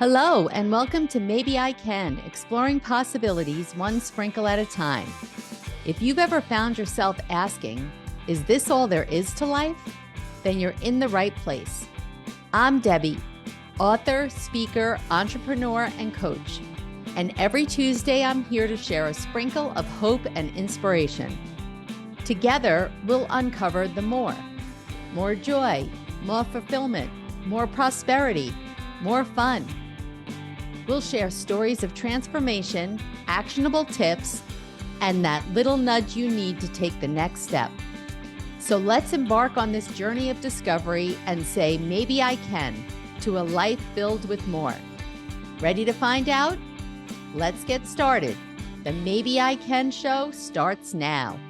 Hello, and welcome to Maybe I Can, exploring possibilities one sprinkle at a time. If you've ever found yourself asking, is this all there is to life? Then you're in the right place. I'm Debbie, author, speaker, entrepreneur, and coach. And every Tuesday, I'm here to share a sprinkle of hope and inspiration. Together, we'll uncover the more joy, more fulfillment, more prosperity, more fun. We'll share stories of transformation, actionable tips, and that little nudge you need to take the next step. So let's embark on this journey of discovery and say, maybe I can, to a life filled with more. Ready to find out? Let's get started. The Maybe I Can show starts now.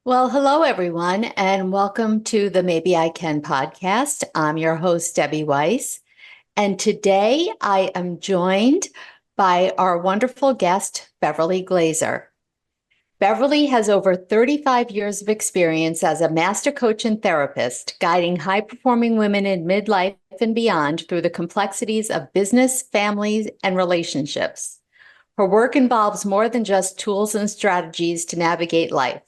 Well, hello, everyone, and welcome to the Maybe I Can podcast. I'm your host, Debbie Weiss. And today I am joined by our wonderful guest, Beverley Glazer. Beverley has over 35 years of experience as a master coach and therapist, guiding high-performing women in midlife and beyond through the complexities of business, families, and relationships. Her work involves more than just tools and strategies to navigate life.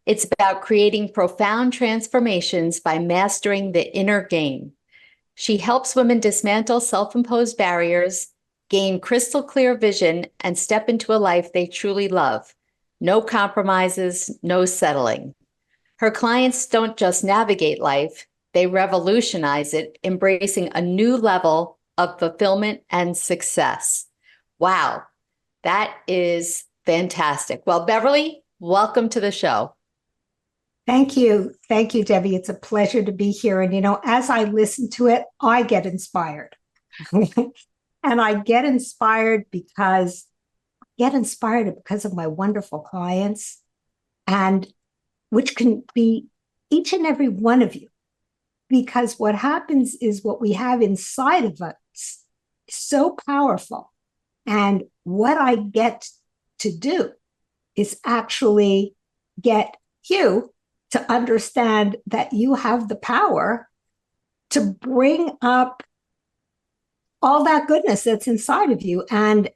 It's about creating profound transformations by mastering the inner game. She helps women dismantle self-imposed barriers, gain crystal clear vision, and step into a life they truly love. No compromises, no settling. Her clients don't just navigate life, they revolutionize it, embracing a new level of fulfillment and success. Wow, that is fantastic. Well, Beverley, welcome to the show. Thank you. Thank you, Debbie. It's a pleasure to be here. And, as I listen to it, I get inspired. And I get inspired because of my wonderful clients, and which can be each and every one of you. Because what happens is what we have inside of us is so powerful. And what I get to do is actually get you to understand that you have the power to bring up all that goodness that's inside of you. And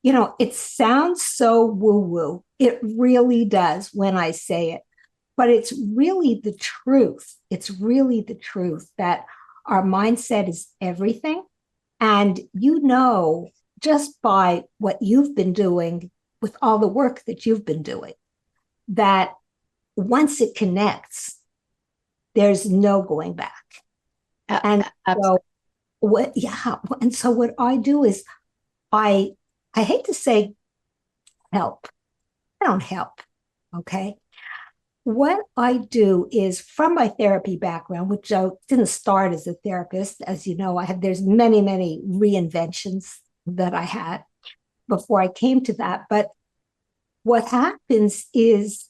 it sounds so woo-woo. It really does when I say it. But it's really the truth. It's really the truth that our mindset is everything. And just by what you've been doing with all the work that you've been doing, that once it connects, there's no going back. And so what I do is I hate to say help. I don't help. Okay. What I do is, from my therapy background, which I didn't start as a therapist, as you know, there's many, many reinventions that I had before I came to that. But what happens is,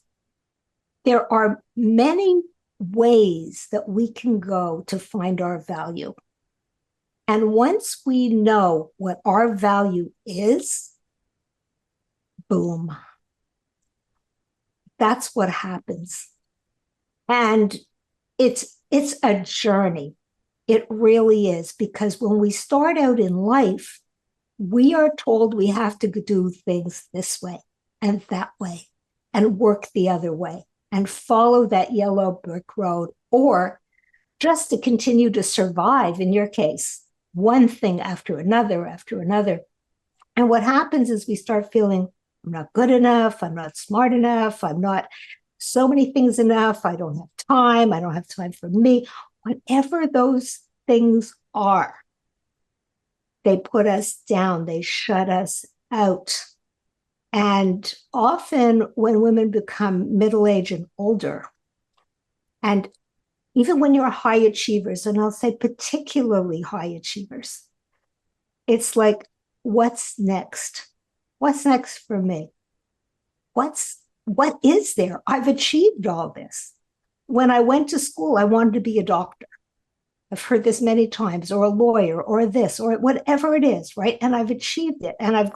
there are many ways that we can go to find our value. And once we know what our value is, boom, that's what happens. And it's a journey. It really is, because when we start out in life, we are told we have to do things this way and that way and work the other way and follow that yellow brick road, or just to continue to survive, in your case, one thing after another. And what happens is we start feeling, I'm not good enough, I'm not smart enough, I'm not so many things enough, I don't have time for me. Whatever those things are, they put us down, they shut us out. And often when women become middle-aged and older, and even when you're high achievers, and I'll say particularly high achievers, it's like, what's next? What's next for me? What is there? I've achieved all this. When I went to school, I wanted to be a doctor. I've heard this many times, or a lawyer, or this, or whatever it is, right? And I've achieved it. And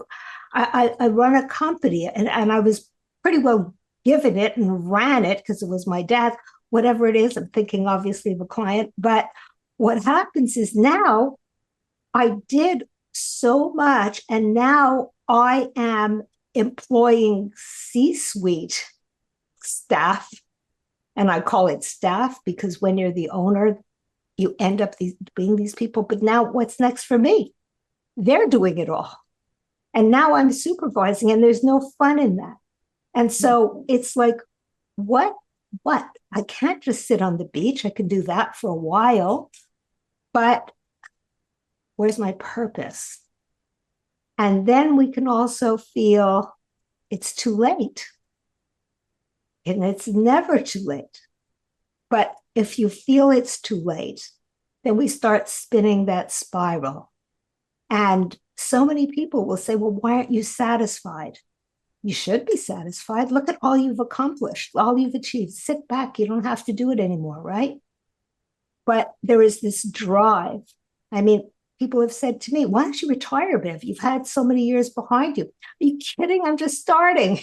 I run a company, and I was pretty well given it and ran it because it was my dad, whatever it is. I'm thinking obviously of a client. But what happens is, now I did so much. And now I am employing C-suite staff. And I call it staff because when you're the owner, you end up being these people. But now what's next for me? They're doing it all. And now I'm supervising, and there's no fun in that. And so it's like, what? I can't just sit on the beach. I can do that for a while, but where's my purpose? And then we can also feel it's too late. And it's never too late. But if you feel it's too late, then we start spinning that spiral. And so many people will say, well, why aren't you satisfied? You should be satisfied. Look at all you've accomplished, all you've achieved. Sit back. You don't have to do it anymore, right? But there is this drive. I mean, people have said to me, why don't you retire, Bev? You've had so many years behind you. Are you kidding? I'm just starting.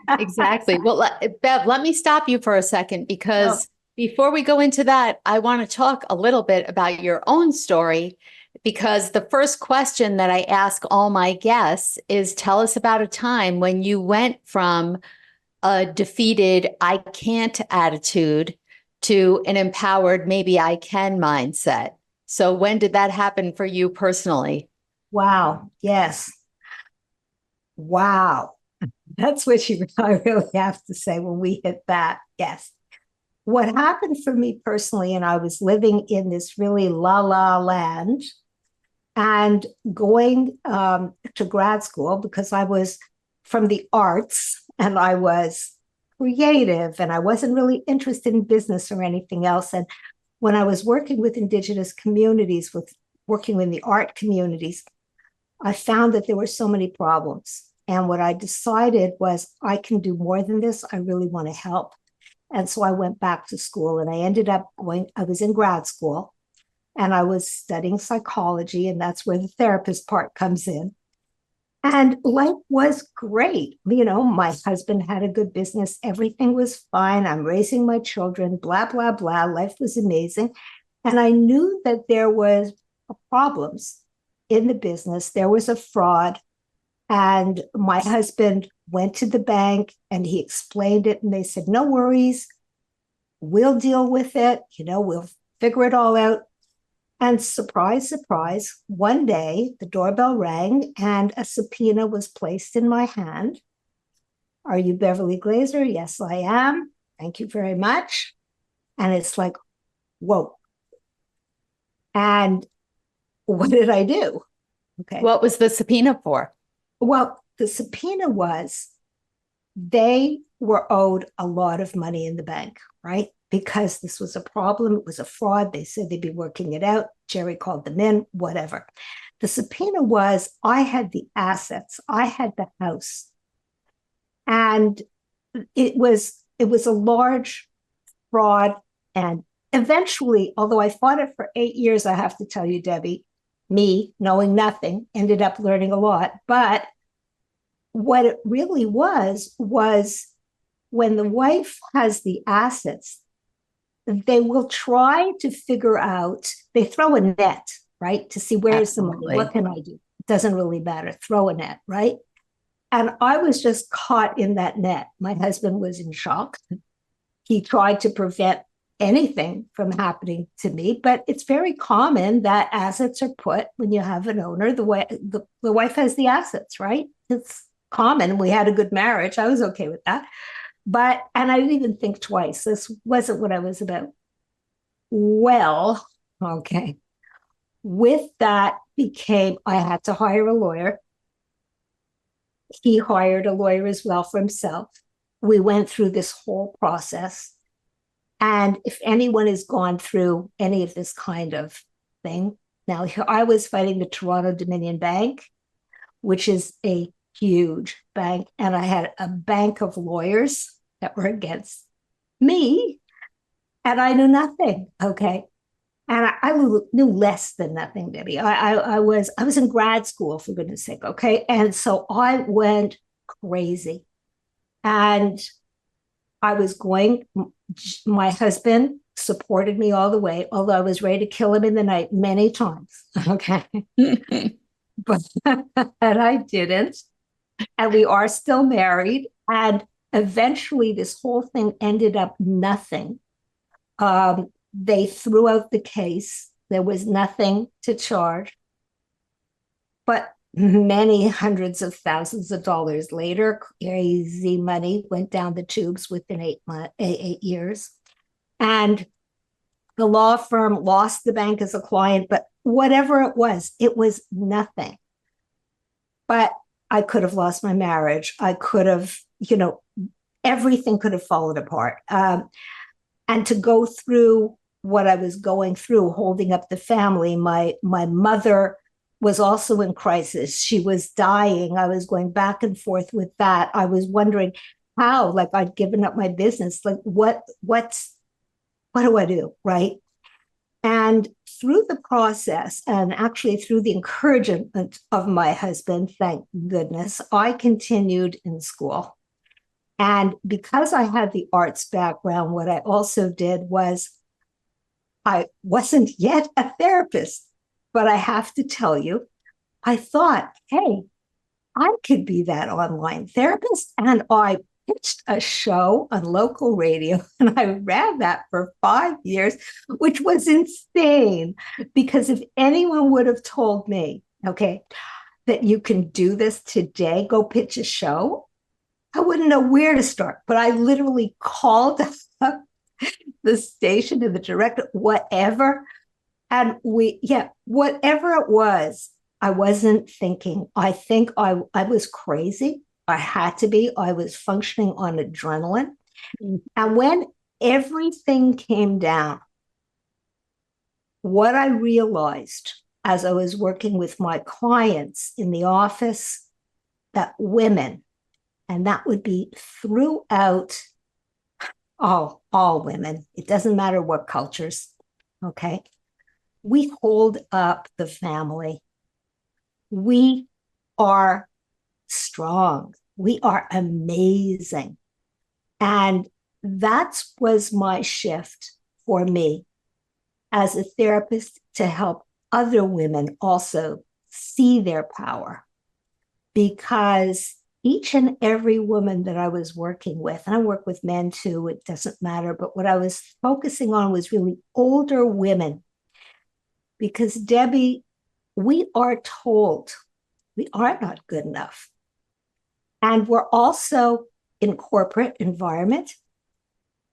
Exactly. Well, Bev, let me stop you for a second, because before we go into that, I want to talk a little bit about your own story, because the first question that I ask all my guests is, tell us about a time when you went from a defeated, I can't attitude to an empowered, maybe I can mindset. So when did that happen for you personally? Wow. Yes. Wow. That's what I really have to say when we hit that. Yes. What happened for me personally, and I was living in this really la land and going to grad school because I was from the arts and I was creative and I wasn't really interested in business or anything else. And when I was working with Indigenous communities, working in the art communities, I found that there were so many problems. And what I decided was, I can do more than this. I really want to help. And so I went back to school, and I ended up I was in grad school and I was studying psychology, and that's where the therapist part comes in. And life was great. You know, my husband had a good business. Everything was fine. I'm raising my children, blah, blah, blah. Life was amazing. And I knew that there was problems in the business. There was a fraud. And my husband went to the bank and he explained it. And they said, no worries. We'll deal with it. You know, we'll figure it all out. And surprise, surprise, one day the doorbell rang and a subpoena was placed in my hand. Are you Beverley Glazer? Yes, I am. Thank you very much. And it's like, whoa. And what did I do? Okay. What was the subpoena for? Well, the subpoena was they were owed a lot of money in the bank, right? Because this was a problem. It was a fraud. They said they'd be working it out. Jerry called them in, whatever. The subpoena was, I had the assets. I had the house. And it was a large fraud. And eventually, although I fought it for 8 years, I have to tell you, Debbie, me knowing nothing, ended up learning a lot. But what it really was when the wife has the assets, they will try to figure out, they throw a net, right? To see where's the money, what can I do? It doesn't really matter, throw a net, right? And I was just caught in that net. My husband was in shock. He tried to prevent anything from happening to me, but it's very common that assets are put when you have an owner, the wife has the assets, right? It's common. We had a good marriage. I was okay with that. And I didn't even think twice. This wasn't what I was about. Well, okay. With that I had to hire a lawyer. He hired a lawyer as well for himself. We went through this whole process. And if anyone has gone through any of this kind of thing, now here I was fighting the Toronto Dominion Bank, which is a huge bank. And I had a bank of lawyers that were against me. And I knew nothing. Okay. And I knew less than nothing, Debbie. I was in grad school, for goodness sake. Okay. And so I went crazy. And I was my husband supported me all the way, although I was ready to kill him in the night many times. Okay. But and I didn't. And we are still married. And eventually, this whole thing ended up nothing. They threw out the case. There was nothing to charge. But many hundreds of thousands of dollars later, crazy money went down the tubes within 8 years. And the law firm lost the bank as a client, but whatever it was nothing. But I could have lost my marriage. I could have, everything could have fallen apart. And to go through what I was going through, holding up the family, my mother was also in crisis. She was dying. I was going back and forth with that. I was wondering how, like I'd given up my business. Like what do I do? Right. And through the process, and actually through the encouragement of my husband, thank goodness, I continued in school. And because I had the arts background, what I also did was I wasn't yet a therapist, but I have to tell you, I thought, hey, I could be that online therapist. And I pitched a show on local radio and I ran that for 5 years, which was insane. Because if anyone would have told me, okay, that you can do this today, go pitch a show, I wouldn't know where to start. But I literally called up the station to the director, whatever. And whatever it was, I wasn't thinking. I think I was crazy. I had to be. I was functioning on adrenaline. Mm-hmm. And when everything came down, what I realized as I was working with my clients in the office, that women, and that would be throughout all women, it doesn't matter what cultures, okay? We hold up the family. We are strong. We are amazing. And that was my shift for me as a therapist, to help other women also see their power. Because each and every woman that I was working with, and I work with men too, it doesn't matter, but what I was focusing on was really older women. Because Debbie, we are told we are not good enough. And we're also in corporate environment.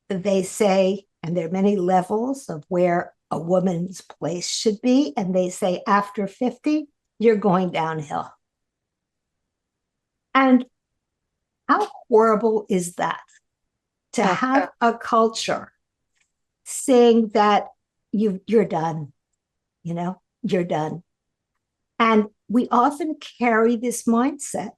They say, and there are many levels of where a woman's place should be. And they say after 50, you're going downhill. And how horrible is that? To have a culture saying that you're done, you're done. And we often carry this mindset.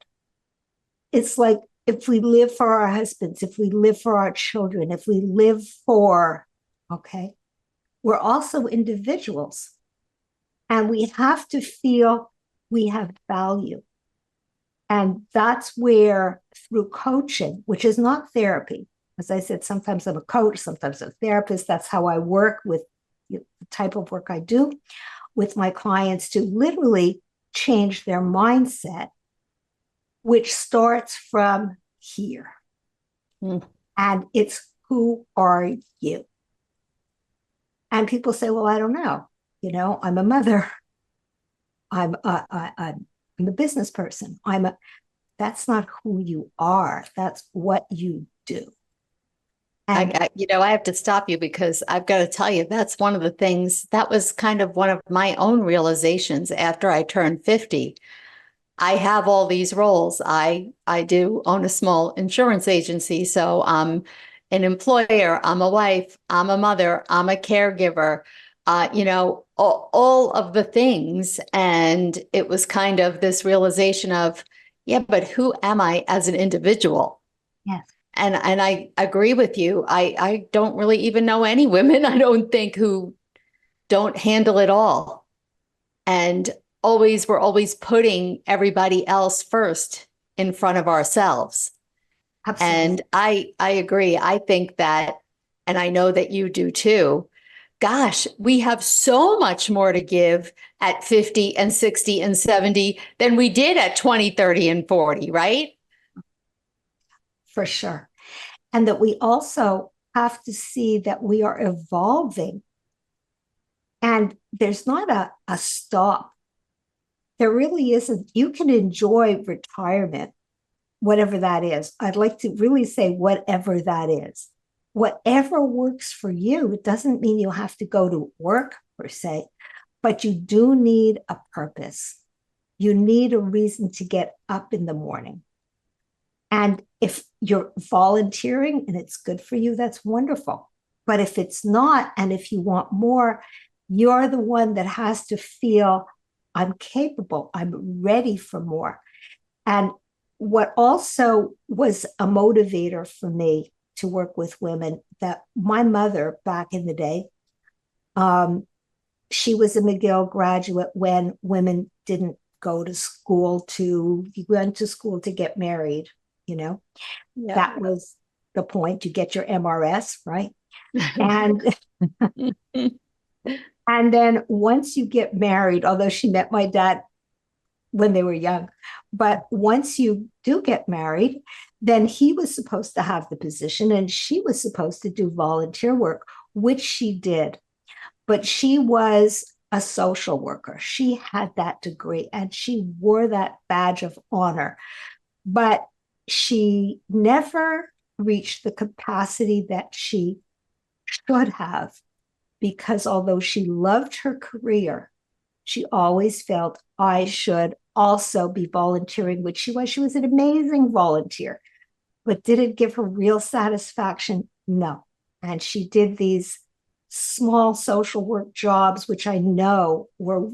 It's like, if we live for our husbands, if we live for our children, if we live for, okay, we're also individuals. And we have to feel we have value. And that's where, through coaching, which is not therapy, as I said, sometimes I'm a coach, sometimes a therapist. That's how I work with the type of work I do with my clients, to literally change their mindset, which starts from here. Mm. And it's, who are you? And people say, well, I don't know. I'm a mother. I'm a business person. That's not who you are. That's what you do. And I have to stop you, because I've got to tell you, that's one of the things that was kind of one of my own realizations after I turned 50. I have all these roles. I do own a small insurance agency. So I'm an employer, I'm a wife, I'm a mother, I'm a caregiver, all of the things. And it was kind of this realization of, yeah, but who am I as an individual? Yes. And I agree with you. I don't really even know any women, I don't think, who don't handle it all. And we're always putting everybody else first in front of ourselves. Absolutely. And I agree. I think that and I know that you do too, gosh, we have so much more to give at 50 and 60 and 70 than we did at 20, 30, and 40, right? For sure. And that we also have to see that we are evolving. And there's not a stop. There really isn't. You can enjoy retirement, whatever that is. I'd like to really say whatever that is. Whatever works for you. It doesn't mean you have to go to work per se, but you do need a purpose. You need a reason to get up in the morning. And if you're volunteering and it's good for you, that's wonderful. But if it's not, and if you want more, you're the one that has to feel I'm capable, I'm ready for more. And what also was a motivator for me to work with women, that my mother back in the day, she was a McGill graduate when women didn't go to school you went to school to get married, Yeah. That was the point. You get your MRS, right? And and then once you get married, although she met my dad when they were young, but once you do get married, then he was supposed to have the position and she was supposed to do volunteer work, which she did. But she was a social worker. She had that degree and she wore that badge of honor. But she never reached the capacity that she should have, because although she loved her career, she always felt I should also be volunteering, which she was. She was an amazing volunteer, but did it give her real satisfaction? No. And she did these small social work jobs, which I know were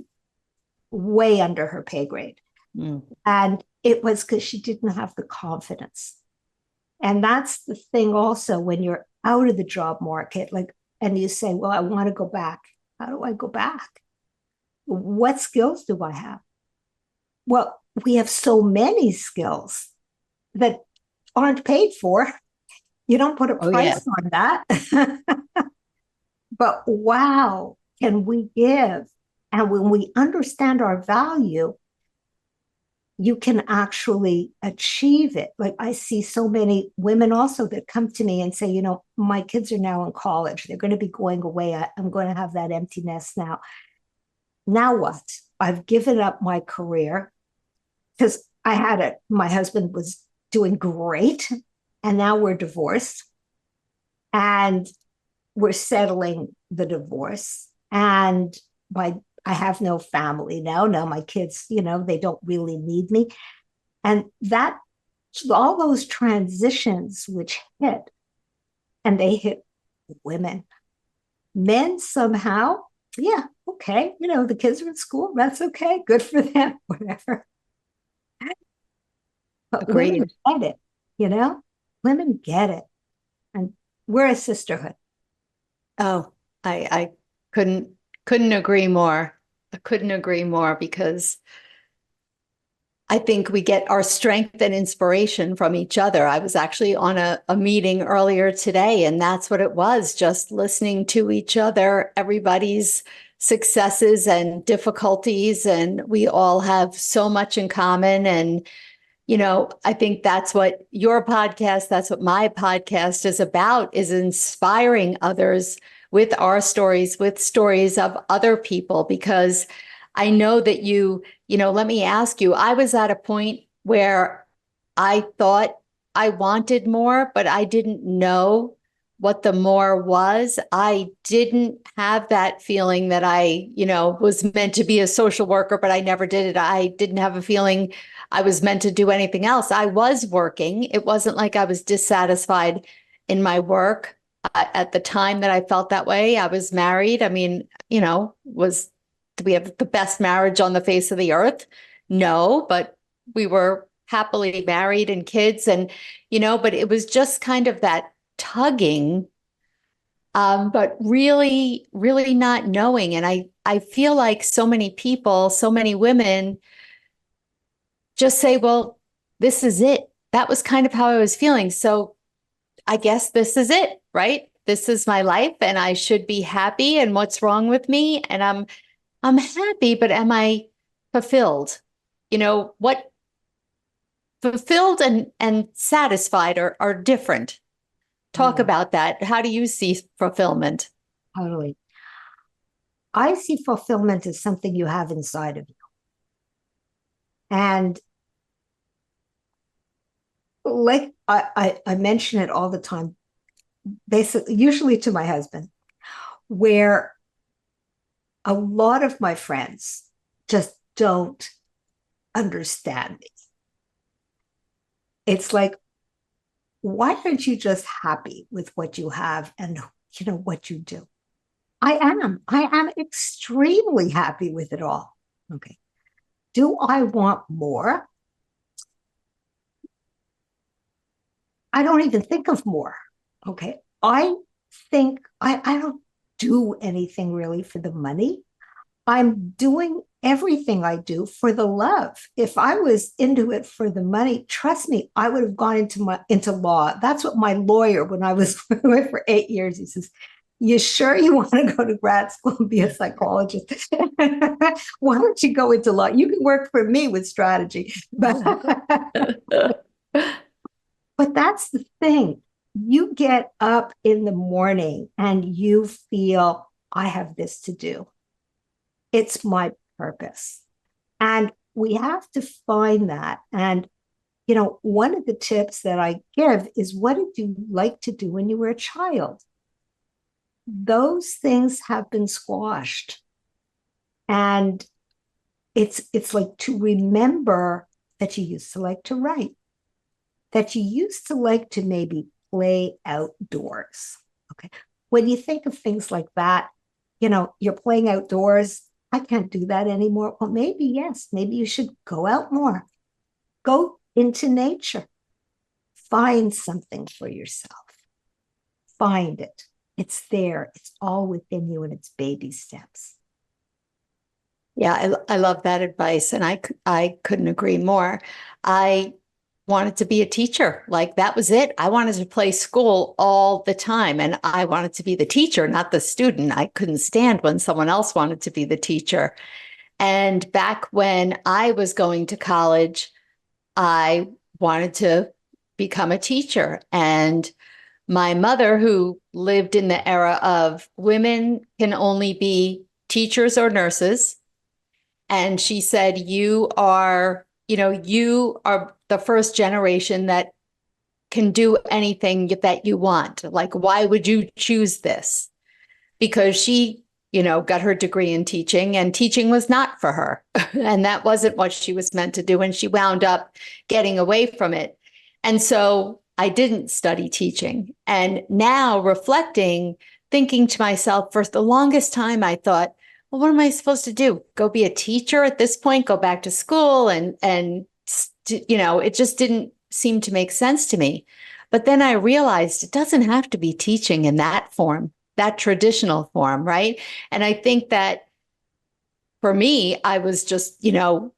way under her pay grade. Mm. And it was because she didn't have the confidence. And that's the thing also when you're out of the job market, and you say, well, I want to go back. How do I go back? What skills do I have? Well, we have so many skills that aren't paid for. You don't put a price on that. But wow, can we give? And when we understand our value, you can actually achieve it. Like I see so many women also that come to me and say, my kids are now in college. They're going to be going away. I'm going to have that empty nest now. Now what? I've given up my career because my husband was doing great. And now we're divorced. And we're settling the divorce. And I have no family now. Now my kids, they don't really need me. And all those transitions which hit, and they hit women. Men somehow, yeah, okay, the kids are in school, that's okay, good for them, whatever. But Agreed. Women get it, women get it. And we're a sisterhood. Oh, I couldn't agree more. I couldn't agree more, because I think we get our strength and inspiration from each other. I was actually on a meeting earlier today, and that's what it was, just listening to each other, everybody's successes and difficulties, and we all have so much in common. And I think that's what your podcast, that's what my podcast is about, is inspiring others with our stories, with stories of other people. Because I know that let me ask you, I was at a point where I thought I wanted more, but I didn't know what the more was. I didn't have that feeling that I, was meant to be a social worker, but I never did it. I didn't have a feeling I was meant to do anything else. I was working. It wasn't like I was dissatisfied in my work. At the time that I felt that way, I was married. I mean, do we have the best marriage on the face of the earth? No, but we were happily married and kids, and, but it was just kind of that tugging, but really, really not knowing. And I feel like so many people, so many women just say, well, this is it. That was kind of how I was feeling. So I guess this is it, right? this is my life and I should be happy, and what's wrong with me? And I'm happy, but am I fulfilled? What fulfilled and satisfied are different. Talk about that. How do you see fulfillment? Totally. I see fulfillment as something you have inside of you. And like I mention it all the time, basically, usually to my husband, where a lot of my friends just don't understand me. It's like, why aren't you just happy with what you have and what you do? I am extremely happy with it all. Okay. Do I want more? I don't even think of more. Okay. I think I don't do anything really for the money. I'm doing everything I do for the love. If I was into it for the money, trust me, I would have gone into law. That's what my lawyer, when I was with for 8 years, he says, "You sure you want to go to grad school and be a psychologist? Why don't you go into law? You can work for me with strategy." But that's the thing. You get up in the morning and you feel, I have this to do. It's my purpose. And we have to find that. And, one of the tips that I give is, what did you like to do when you were a child? Those things have been squashed. And it's like to remember that you used to like to write, that you used to like to maybe play outdoors. Okay. When you think of things like that, you're playing outdoors. I can't do that anymore. Well, maybe, yes, maybe you should go out more. Go into nature. Find something for yourself. Find it. It's there. It's all within you, and it's baby steps. Yeah, I love that advice. And I couldn't agree more. I wanted to be a teacher. Like, that was it. I wanted to play school all the time. And I wanted to be the teacher, not the student. I couldn't stand when someone else wanted to be the teacher. And back when I was going to college, I wanted to become a teacher. And my mother, who lived in the era of women can only be teachers or nurses, and she said, you are the first generation that can do anything that you want. Like, why would you choose this? Because she, got her degree in teaching, and teaching was not for her. And that wasn't what she was meant to do. And she wound up getting away from it. And so I didn't study teaching. And now, reflecting, thinking to myself, for the longest time, I thought, well, what am I supposed to do? Go be a teacher at this point, go back to school, and it just didn't seem to make sense to me. But then I realized it doesn't have to be teaching in that form, that traditional form, right? And I think that for me, I was just,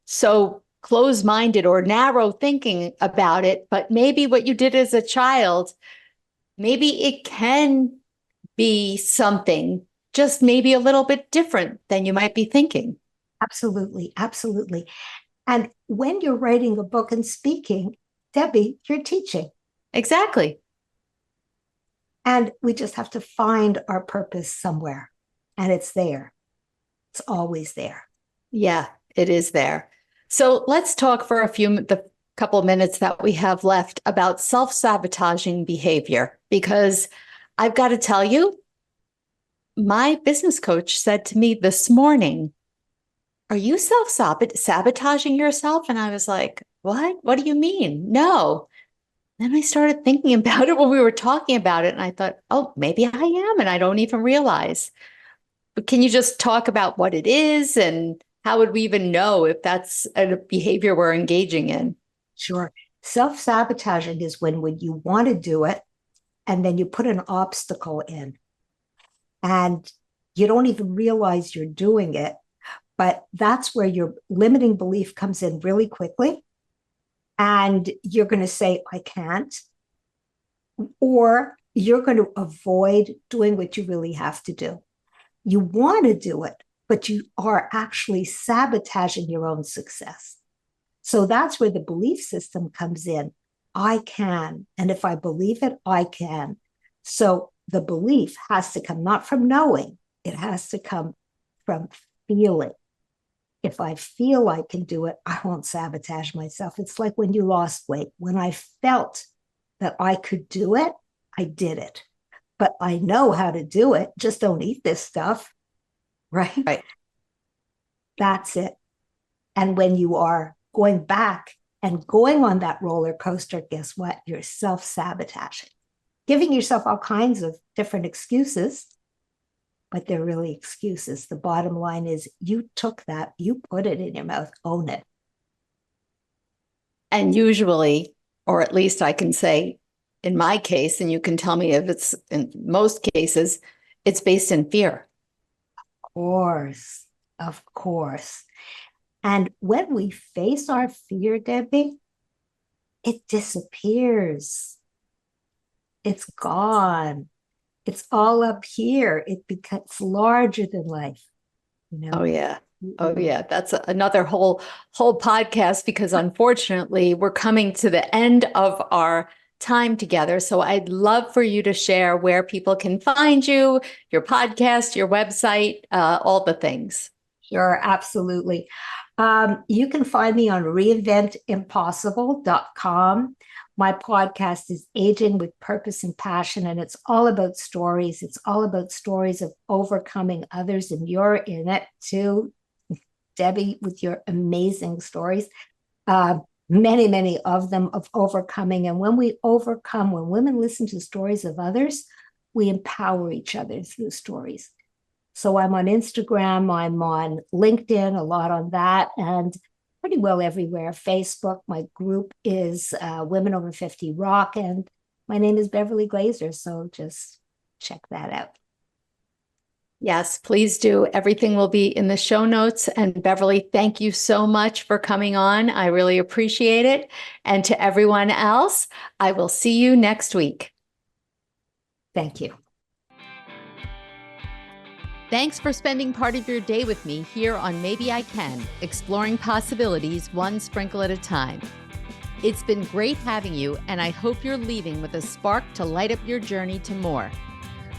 so closed-minded or narrow thinking about it. But maybe what you did as a child, maybe it can be something just maybe a little bit different than you might be thinking. Absolutely. Absolutely. And when you're writing a book and speaking, Debbie, you're teaching. Exactly. And we just have to find our purpose somewhere. And it's there. It's always there. Yeah, it is there. So let's talk for the couple of minutes that we have left about self-sabotaging behavior, because I've got to tell you, my business coach said to me this morning, "Are you self-sabotaging yourself?" And I was like, "What? What do you mean?" No. Then I started thinking about it when we were talking about it, and I thought, oh, maybe I am, and I don't even realize. But can you just talk about what it is, and how would we even know if that's a behavior we're engaging in? Sure. Self-sabotaging is when you want to do it, and then you put an obstacle in. And you don't even realize you're doing it. But that's where your limiting belief comes in really quickly. And you're going to say, I can't. Or you're going to avoid doing what you really have to do. You want to do it, but you are actually sabotaging your own success. So that's where the belief system comes in. I can. And if I believe it, I can. So the belief has to come not from knowing, it has to come from feeling. If I feel I can do it, I won't sabotage myself. It's like when you lost weight. When I felt that I could do it, I did it. But I know how to do it. Just don't eat this stuff. Right? That's it. And when you are going back and going on that roller coaster, guess what? You're self-sabotaging, giving yourself all kinds of different excuses, but they're really excuses. The bottom line is you took that, you put it in your mouth, own it. And usually, or at least I can say in my case, and you can tell me if it's in most cases, it's based in fear. Of course. And when we face our fear, Debbie, it disappears. It's gone. It's all up here. It becomes larger than life. Oh yeah. Oh yeah. That's another whole podcast, because unfortunately we're coming to the end of our time together. So I'd love for you to share where people can find you, your podcast, your website, all the things. Sure, absolutely. You can find me on reinventimpossible.com. My podcast is Aging with Purpose and Passion, and it's all about stories. It's all about stories of overcoming others, and you're in it too, Debbie, with your amazing stories. Many of them of overcoming. And when we overcome, when women listen to stories of others, we empower each other through stories. So I'm on Instagram, I'm on LinkedIn, a lot on that, and pretty well everywhere. Facebook, my group is Women Over 50 Rock, and my name is Beverley Glazer, so just check that out. Yes, please do. Everything will be in the show notes. And Beverley, thank you so much for coming on. I really appreciate it. And to everyone else, I will see you next week. Thank you. Thanks for spending part of your day with me here on Maybe I Can, exploring possibilities one sprinkle at a time. It's been great having you, and I hope you're leaving with a spark to light up your journey to more.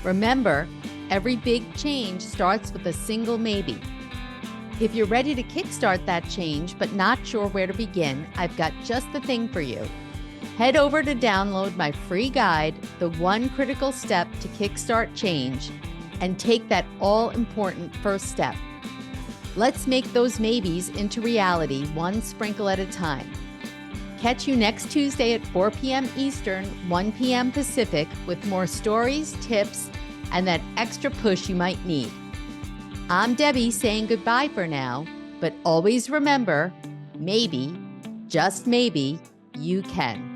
Remember, every big change starts with a single maybe. If you're ready to kickstart that change but not sure where to begin, I've got just the thing for you. Head over to download my free guide, The One Critical Step to Kickstart Change, and take that all-important first step. Let's make those maybes into reality one sprinkle at a time. Catch you next Tuesday at 4 p.m. Eastern, 1 p.m. Pacific, with more stories, tips, and that extra push you might need. I'm Debbie saying goodbye for now, but always remember, maybe, just maybe, you can.